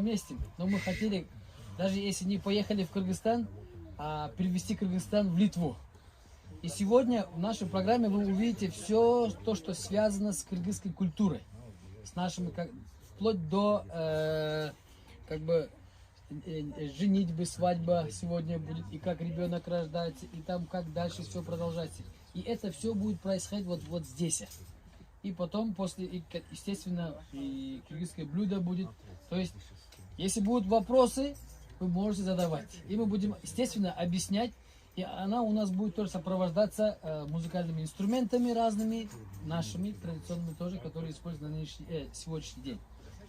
вместе. Но мы хотели, даже если не поехали в Кыргызстан, перевести Кыргызстан в Литву. И сегодня в нашей программе вы увидите все то, что связано с кыргызской культурой. С нашими, вплоть до женитьбы, свадьба сегодня будет, и как ребенок рождается, и там как дальше все продолжается. И это все будет происходить вот здесь. И потом, естественно, и кыргызское блюдо будет. То есть, если будут вопросы, вы можете задавать. И мы будем, естественно, объяснять. И она у нас будет тоже сопровождаться музыкальными инструментами разными, нашими, традиционными тоже, которые используют на сегодняшний день.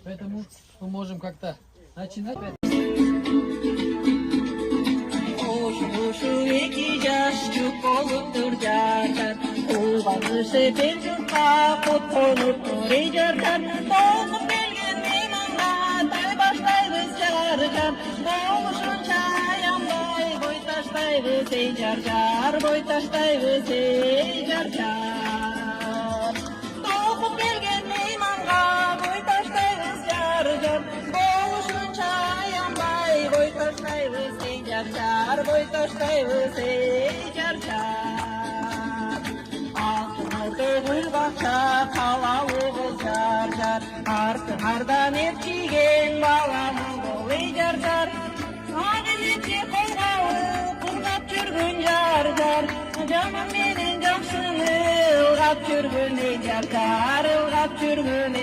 Поэтому мы можем как-то начинать. Артынан ертиген баламын болый жар-жар, Ағылетте қолғауы құлғап жүргін жар-жар, Жаным менен жақсыны ылғап жүргін жар-жар, ылғап жүргін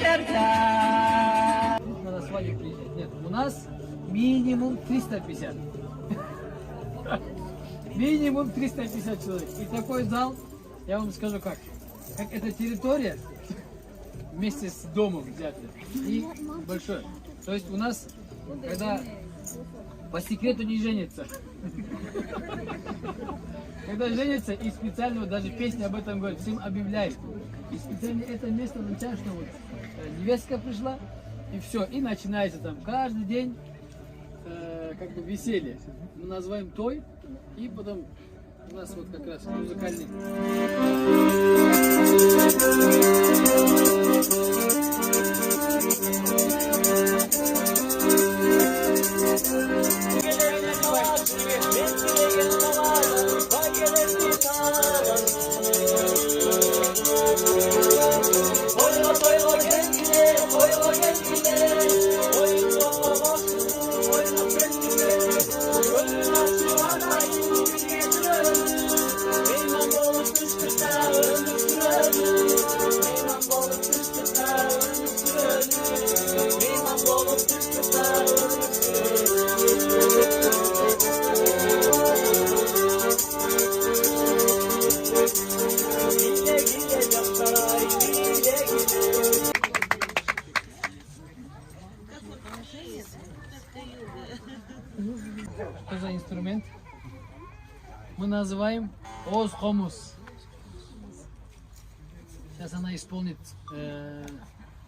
жар-жар. Надо свадьбу приезжать. Нет, у нас минимум 350. Минимум 350 человек. И такой зал, я вам скажу как эта территория вместе с домом взята и большой. То есть у нас, когда по секрету не женятся, когда женятся, и специально даже песни об этом говорят, всем объявляют. И специально это место означает, что вот невестка пришла, и все, и начинается там каждый день веселье. Мы называем той, и потом у нас вот как раз музыкальный. Что за инструмент? Мы называем озхомус. Сейчас она исполнит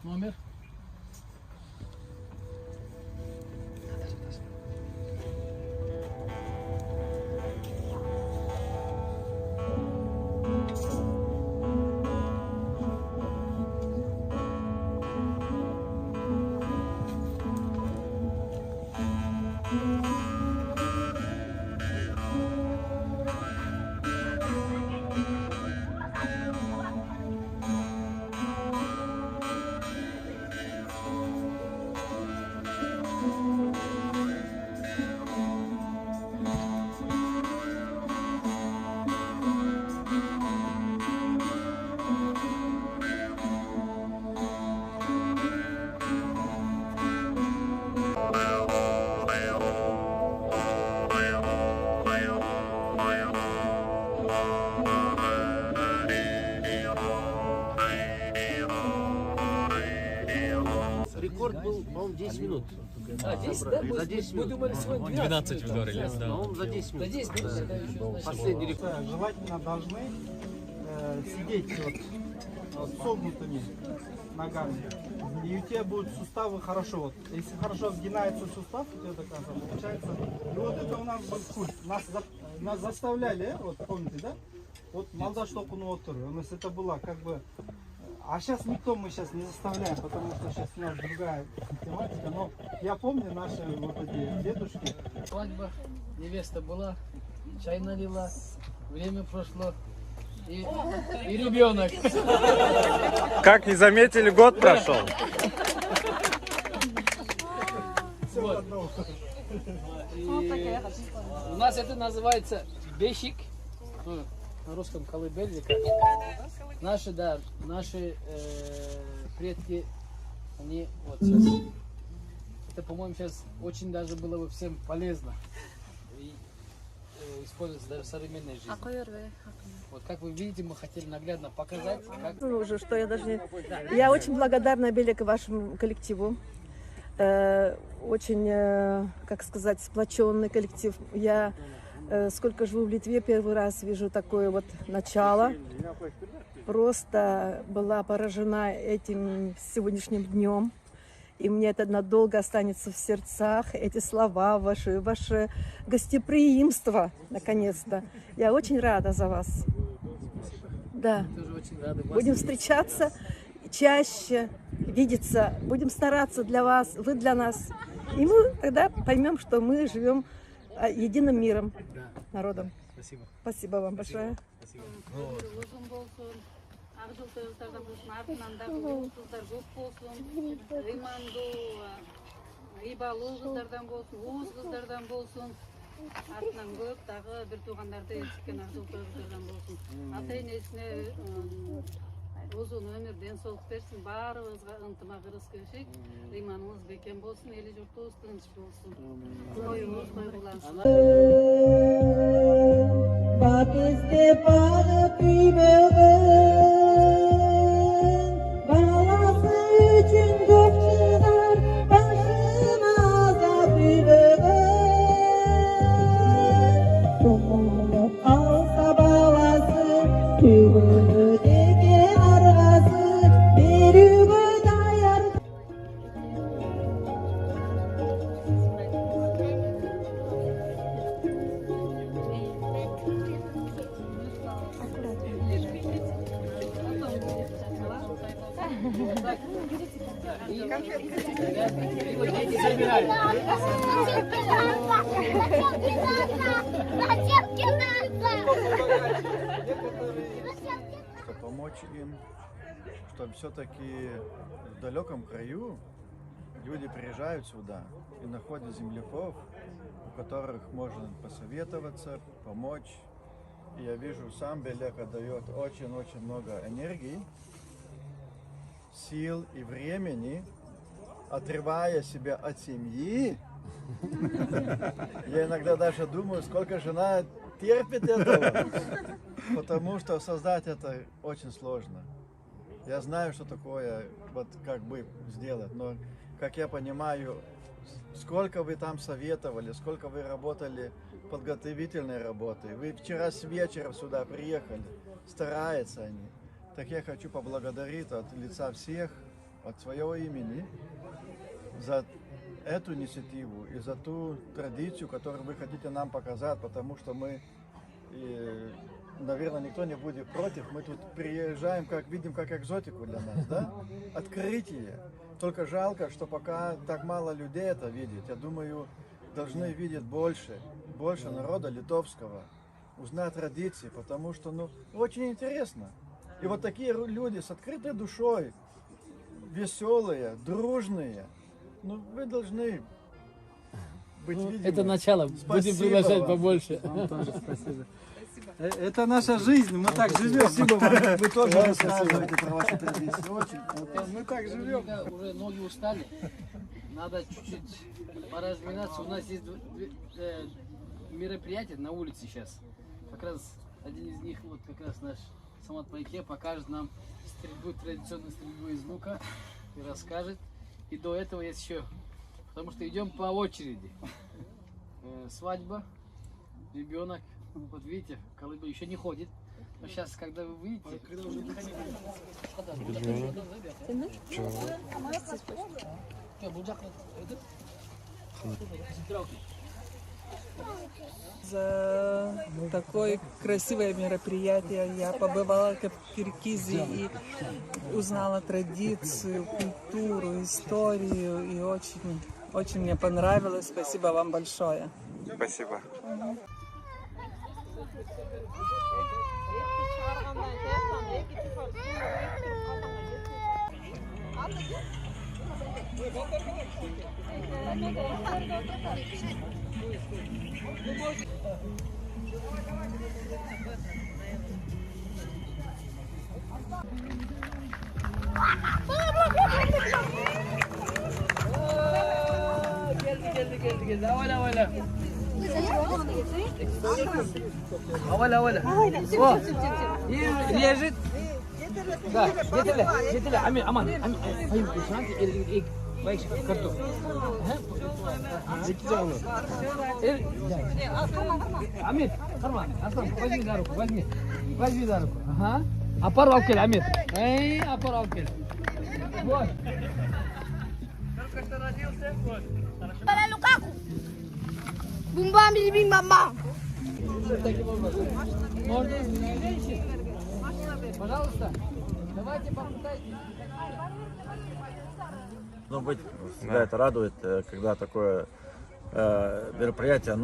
номер. Рекорд был, по-моему, 10 минут. 10, да? За 10 Мы минут. думали, сегодня 12 ударили, да. По-моему, за 10 минут. За 10 минут это еще Последний рекорд. Желательно должны сидеть вот, согнутыми ногами. И у тебя будут суставы хорошо. Вот. Если хорошо сгинается сустав, у тебя до конца получается. И вот это у нас был культ. Нас заставляли, вот помните, да? Вот малдаш токуну отур. У нас это была как бы А сейчас никто мы сейчас не заставляем, потому что сейчас у нас другая тематика. Но я помню наши вот эти дедушки. Свадьба, невеста была, чай налила, время прошло. И ребенок. Как не заметили, год прошел. Вот. И у нас это называется бешик. Ну, на русском колыбель. Наши, да, наши предки, они вот сейчас. Это, по-моему, сейчас очень даже было бы всем полезно. И, использовать даже в современной жизни. Вот как вы видите, мы хотели наглядно показать, как... Ну, уже что я даже не... Я очень благодарна, Белик, вашему коллективу. Очень, как сказать, сплоченный коллектив. Я сколько живу в Литве, первый раз вижу такое вот начало. Просто была поражена этим сегодняшним днем. И мне это надолго останется в сердцах, эти слова, ваше гостеприимство, наконец-то. Я очень рада за вас. Да. Тоже очень рады вас. Будем встречаться чаще, видеться, будем стараться для вас, вы для нас. И мы тогда поймем, что мы живем единым миром, народом. Спасибо. Спасибо вам большое. Uzun bolsun, ağzıl tövüzlerden bolsun, ardından da kızlar çok bolsun, imandu, ibalı kızlardan bolsun, uğuz kızlardan bolsun, артынан көп дағы бір туғандарды ерткен ağzıl tövüzlerden bolsun. Ата енесіне uzun ömür, денсаулық берсін, барымызға ынтымақ ырыс көшек, иманымыз бекем болсын, елі жұртымыз тыныш болсын. Тойымыз тойлансын. Batiste bağı kıymığın, balası için çok çınar, başımıza kıymığın. Doğulup alsa balası, tüyünü deken argası, berüğü dayar. И вот дети забирают. Чтобы помочь им, чтобы все-таки в далеком краю люди приезжают сюда и находят земляков, у которых можно посоветоваться, помочь. И я вижу, сам Белека дает очень-очень много энергии, сил и времени, отрывая себя от семьи. Я иногда даже думаю, сколько жена терпит этого, потому что создать это очень сложно. Я знаю, что такое, вот как бы сделать, но, как я понимаю, сколько вы там советовали, сколько вы работали подготовительной работой. Вы вчера с вечера сюда приехали, стараются они. Так я хочу поблагодарить от лица всех, от своего имени, за эту инициативу и за ту традицию, которую вы хотите нам показать, потому что мы, наверное, никто не будет против, мы тут приезжаем, как видим, как экзотику для нас, да? Открытие. Только жалко, что пока так мало людей это видит. Я думаю, должны видеть больше народа литовского, узнать традиции, потому что, ну, очень интересно. И вот такие люди с открытой душой, веселые, дружные, ну, вы должны быть видимы. Это начало. Будем Спасибо приглашать вам. побольше. Вам тоже спасибо. Это наша жизнь, мы так живем. Спасибо вам. Вы тоже рассказываете про ваши традиции. Очень. Мы так живем. Уже ноги устали. Надо чуть-чуть поразминаться. У нас есть мероприятие на улице сейчас. Как раз один из них, вот как раз наш Самат Пайке, покажет нам стрельбу, традиционную стрельбу из лука и расскажет. И до этого есть еще, потому что идем по очереди. Свадьба, ребенок, вот видите, колыбель еще не ходит. Но сейчас, когда вы выйдете, когда уже За такое красивое мероприятие. Я побывала в Киргизии и узнала традицию, культуру, историю. И очень мне понравилось. Спасибо вам большое. Спасибо. Geldi. Аваля. О, и лежит. Да, жетеле. Аман. Hayır, şanti ilk baş kırdı. Амир, карма, Аслан, возьми за руку, возьми за руку. Ага. Апар алып кел, Амир. Апар алып кел. Вот. Только что родился, вот. Para Lukaku. Бумбам бим мама. Можно женщин? Пожалуйста, давайте попытайтесь. Ну, быть, всегда это радует, когда такое мероприятие,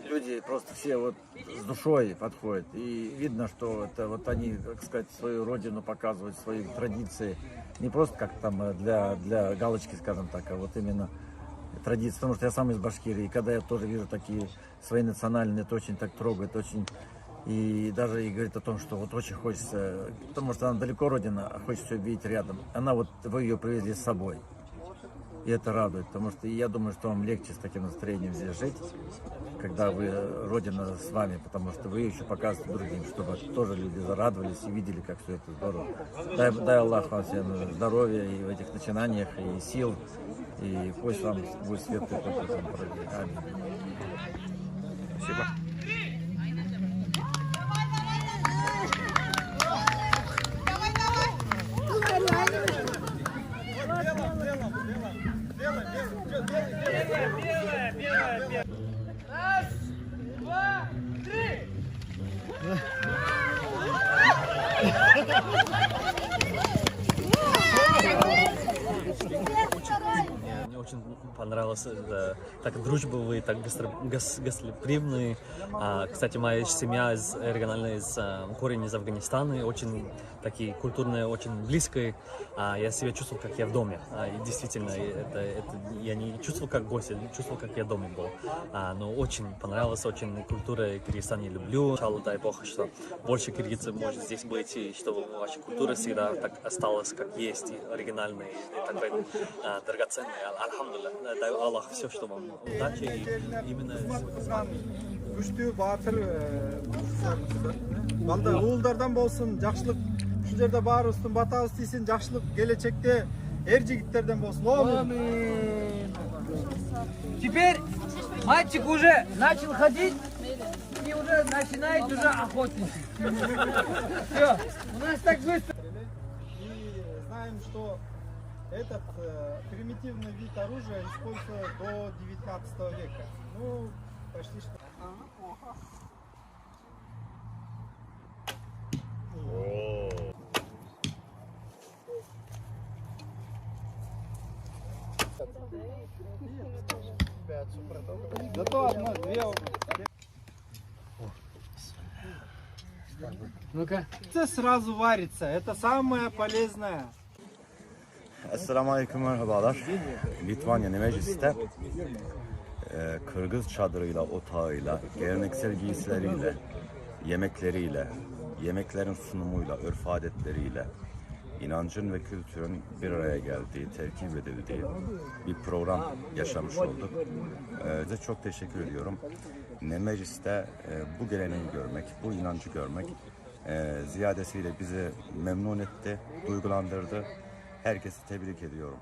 люди просто все вот с душой подходят. И видно, что это вот они, так сказать, свою родину показывают, свои традиции. Не просто как там для галочки, скажем так, а вот именно традиции. Потому что я сам из Башкирии, и когда я тоже вижу такие свои национальные, это очень так трогает, очень... И даже и говорит о том, что вот очень хочется, потому что она далеко родина, а хочется ее видеть рядом. Вы ее привезли с собой. И это радует, потому что я думаю, что вам легче с таким настроением здесь жить, когда родина с вами, потому что вы еще показываете другим, чтобы тоже люди зарадовались и видели, как все это здорово. Дай Аллах вам всем здоровья и в этих начинаниях, и сил, и пусть вам будет светлый путь. Аминь. Спасибо. Раз, два, три. Мне очень понравилось, так дружбовые, так гостеприимные. Кстати, моя семья региональная, корень из Афганистана, очень такие культурные, очень близкие. Я себя чувствовал, как я в доме. И действительно, я не чувствовал как гость, я чувствовал, как я в доме был. Но очень понравилось, очень культура Кыргызстана я люблю. Иншаллах, дай Бог, что больше киргизцев может здесь быть, и чтобы ваша культура всегда так осталась, как есть, и оригинальная, и такая драгоценная. Алхамдулилля, дай Аллах все, что вам удачи, и именно... Күчтүү баатыр балдар уулдардан болсун, жакшылык ушул жерде баарыбыздын батабыз тийсин, жакшылык келечекте эр жигиттерден болсун. Аминь. Теперь мальчик уже начал ходить и уже начинает уже охотничать. Все, у нас так быстро. И знаем, что этот примитивный вид оружия используется до 19 века. Ну, почти что. Зато одна-две. Ну-ка. Это сразу варится. Это самое полезное. Esselamu Aleyküm, merhabalar. Litvanya Nemejis'te Kırgız çadırıyla, otağıyla, geleneksel giysileriyle, yemekleriyle, yemeklerin sunumuyla, örf adetleriyle, inancın ve kültürün bir araya geldiği, terkip edildiği bir program yaşamış olduk. Size çok teşekkür ediyorum. Nemejis'te bu geleneği görmek, bu inancı görmek ziyadesiyle bizi memnun etti, duygulandırdı. Herkesi tebrik ediyorum.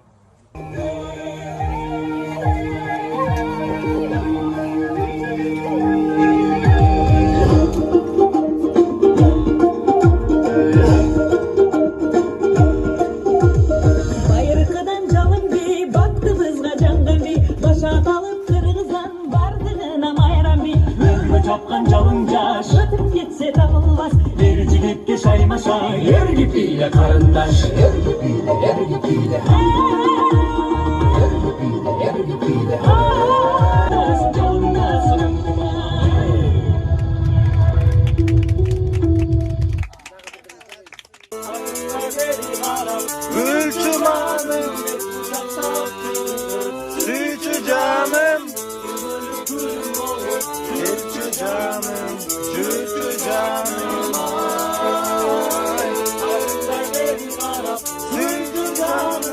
Bayırkıdan calın bir baktı bızga canlı bir başa atalım Kırgızdan bardığına aşağı yer gibiyle karındaş yer gibiyle yer gibiyle yer gibiyle yer gibiyle canlasın Gülçü canım, sütü canım, sütü canım, sütü canım, ay. Sütü canım,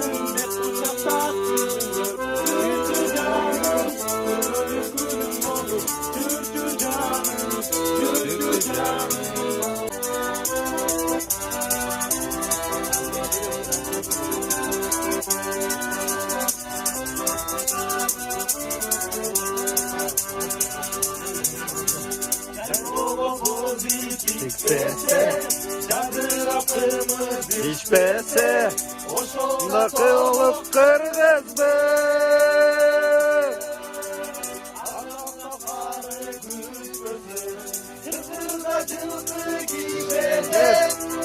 sütü canım, sütü canım. İçpese da kılıp kırgızdı.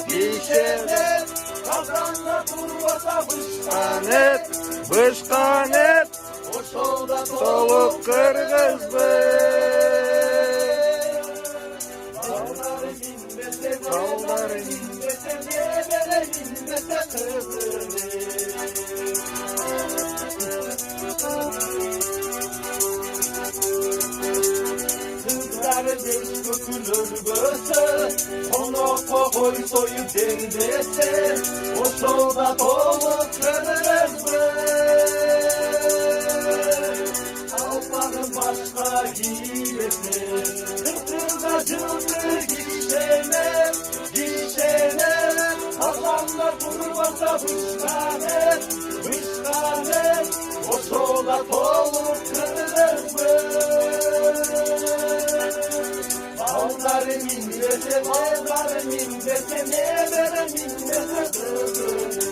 Gişede kazanla turbasa bışkanet, bışkanet soluk kırgızdı. Dağları inmese nebele inmese kızını. Kızlar beş dökülür göğse, onu koy soyup derdese, o şovda dolup kırmızı. Almanın başka giymesi, kırkırda cıldı gişene, gişene, kazanla durmasa bışkanet, bışkanet, o şovda dolup kırmızı. Bağları minbese, bağları minbese, ne vere minbese kızını.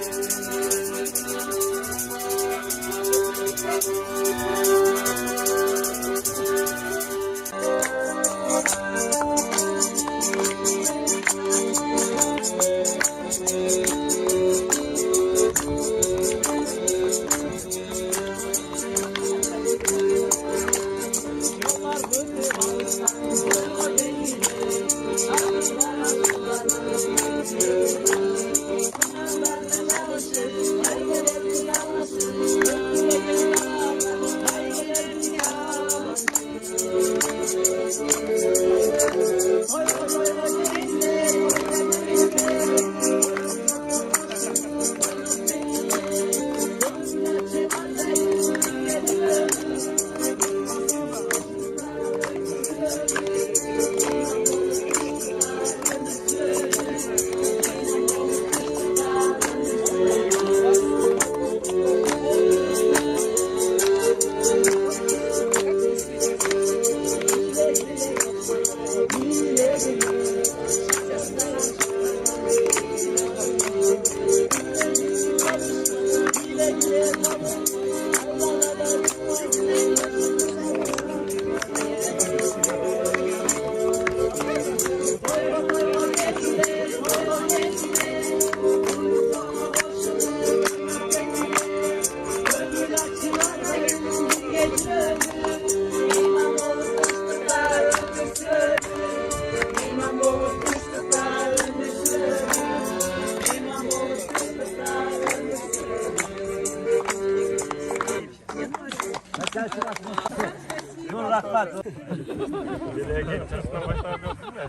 Dur Rahmat. Dilek geçeceğiz, başlar götürme.